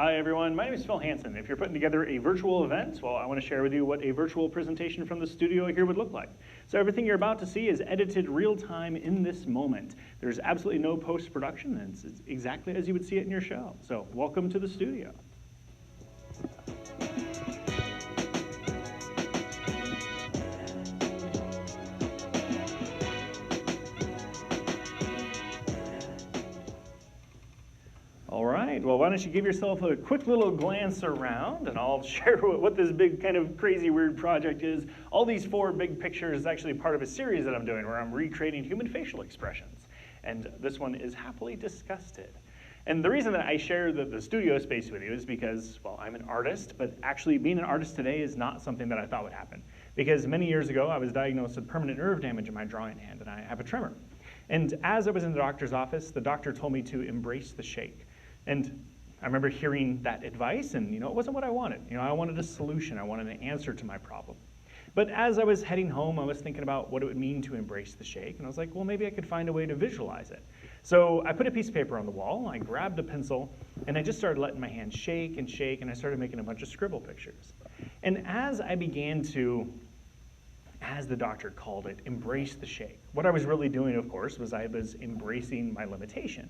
Hi everyone, my name is Phil Hansen. If you're putting together a virtual event, well, I want to share with you what a virtual presentation from the studio here would look like. So everything you're about to see is edited real time in this moment. There's absolutely no post-production, and it's exactly as you would see it in your show. So welcome to the studio. All right, well, why don't you give yourself a quick little glance around, and I'll share what this big kind of crazy weird project is. All these 4 big pictures is actually part of a series that I'm doing where I'm recreating human facial expressions. And this one is happily disgusted. And the reason that I share the studio space with you is because, well, I'm an artist, but actually being an artist today is not something that I thought would happen. Because many years ago, I was diagnosed with permanent nerve damage in my drawing hand, and I have a tremor. And as I was in the doctor's office, the doctor told me to embrace the shake. And I remember hearing that advice, and it wasn't what I wanted. I wanted a solution. I wanted an answer to my problem. But as I was heading home, I was thinking about what it would mean to embrace the shake, and I was like, well, maybe I could find a way to visualize it. So I put a piece of paper on the wall, I grabbed a pencil, and I just started letting my hand shake, and I started making a bunch of scribble pictures. And as I began to, as the doctor called it, embrace the shake, what I was really doing, of course, was I was embracing my limitation.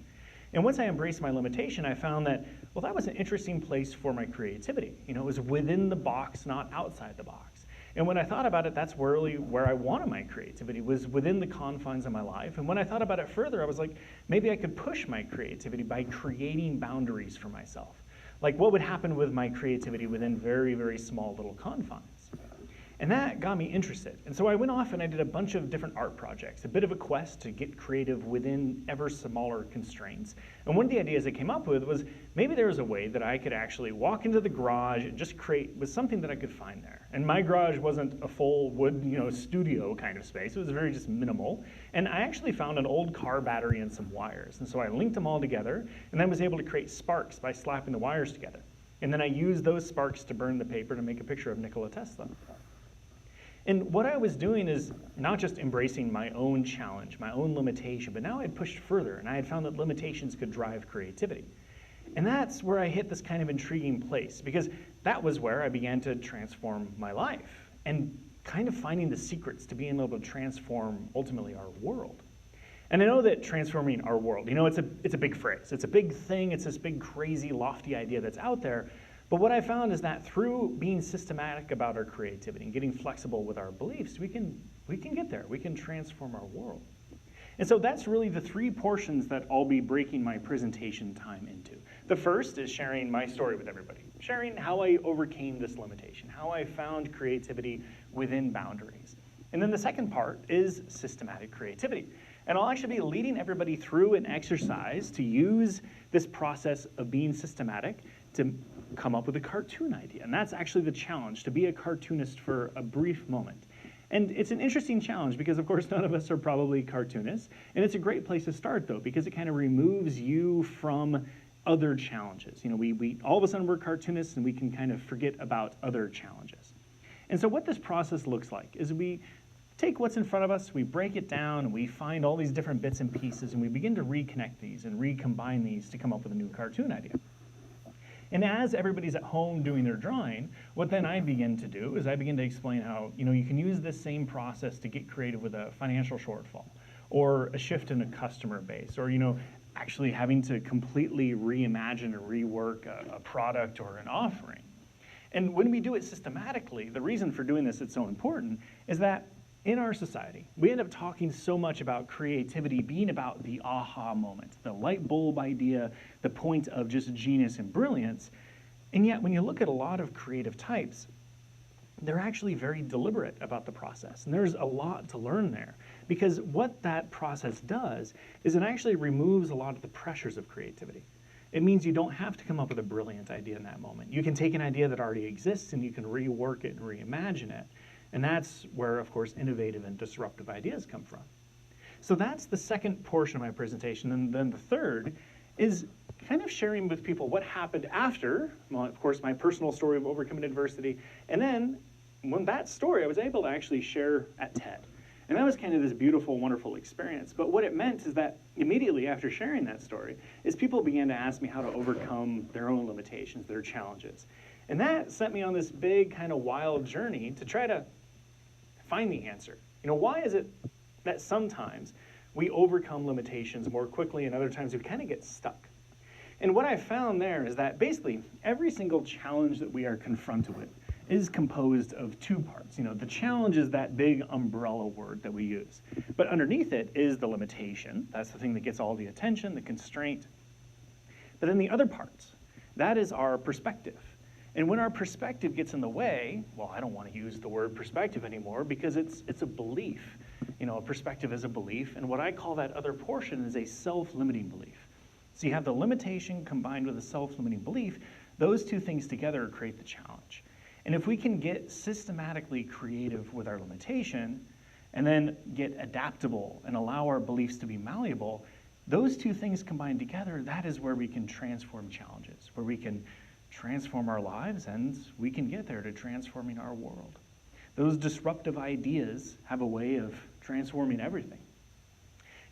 And once I embraced my limitation, I found that, well, that was an interesting place for my creativity. It was within the box, not outside the box. And when I thought about it, that's really where I wanted my creativity, was within the confines of my life. And when I thought about it further, I was like, maybe I could push my creativity by creating boundaries for myself. Like, what would happen with my creativity within very, very small little confines? And that got me interested. And so I went off and I did a bunch of different art projects, a bit of a quest to get creative within ever smaller constraints. And one of the ideas I came up with was maybe there was a way that I could actually walk into the garage and just create with something that I could find there. And my garage wasn't a full wood, studio kind of space. It was very just minimal. And I actually found an old car battery and some wires. And so I linked them all together and then was able to create sparks by slapping the wires together. And then I used those sparks to burn the paper to make a picture of Nikola Tesla. And what I was doing is not just embracing my own challenge, my own limitation, but now I had pushed further, and I had found that limitations could drive creativity. And that's where I hit this kind of intriguing place, because that was where I began to transform my life and kind of finding the secrets to being able to transform, ultimately, our world. And I know that transforming our world, it's a big phrase. It's a big thing. It's this big, crazy, lofty idea that's out there. But what I found is that through being systematic about our creativity and getting flexible with our beliefs, we can get there. We can transform our world. And so that's really the 3 portions that I'll be breaking my presentation time into. The first is sharing my story with everybody, sharing how I overcame this limitation, how I found creativity within boundaries. And then the second part is systematic creativity. And I'll actually be leading everybody through an exercise to use this process of being systematic to come up with a cartoon idea. And that's actually the challenge, to be a cartoonist for a brief moment. And it's an interesting challenge because, of course, none of us are probably cartoonists. And it's a great place to start, though, because it kind of removes you from other challenges. We all of a sudden we're cartoonists and we can kind of forget about other challenges. And so what this process looks like is we take what's in front of us, we break it down, and we find all these different bits and pieces, and we begin to reconnect these and recombine these to come up with a new cartoon idea. And as everybody's at home doing their drawing, what then I begin to do is I begin to explain how you can use this same process to get creative with a financial shortfall, or a shift in a customer base, or actually having to completely reimagine or rework a product or an offering. And when we do it systematically, the reason for doing this that's so important is that in our society, we end up talking so much about creativity being about the aha moment, the light bulb idea, the point of just genius and brilliance. And yet, when you look at a lot of creative types, they're actually very deliberate about the process. And there's a lot to learn there. Because what that process does is it actually removes a lot of the pressures of creativity. It means you don't have to come up with a brilliant idea in that moment. You can take an idea that already exists and you can rework it and reimagine it. And that's where, of course, innovative and disruptive ideas come from. So that's the second portion of my presentation. And then the third is kind of sharing with people what happened after, well, of course, my personal story of overcoming adversity. And then when that story I was able to actually share at TED. And that was kind of this beautiful, wonderful experience. But what it meant is that immediately after sharing that story, is people began to ask me how to overcome their own limitations, their challenges. And that sent me on this big kind of wild journey to try to find the answer. Why is it that sometimes we overcome limitations more quickly and other times we kind of get stuck? And what I found there is that basically every single challenge that we are confronted with is composed of two parts. The challenge is that big umbrella word that we use. But underneath it is the limitation. That's the thing that gets all the attention, the constraint. But then the other parts, that is our perspective. And when our perspective gets in the way, well, I don't want to use the word perspective anymore because it's a belief. A perspective is a belief, and what I call that other portion is a self-limiting belief. So you have the limitation combined with a self-limiting belief. Those two things together create the challenge. And if we can get systematically creative with our limitation and then get adaptable and allow our beliefs to be malleable, those two things combined together, that is where we can transform challenges, where we can transform our lives, and we can get there to transforming our world. Those disruptive ideas have a way of transforming everything.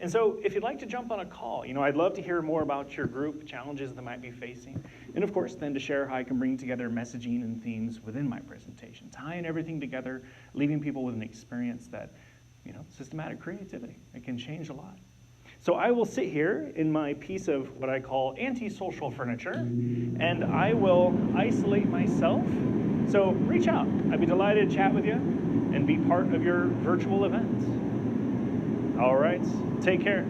And so if you'd like to jump on a call, I'd love to hear more about your group, challenges that might be facing, and of course then to share how I can bring together messaging and themes within my presentation, tying everything together, leaving people with an experience that, systematic creativity. It can change a lot. So I will sit here in my piece of what I call anti-social furniture, and I will isolate myself. So reach out. I'd be delighted to chat with you and be part of your virtual event. All right, take care.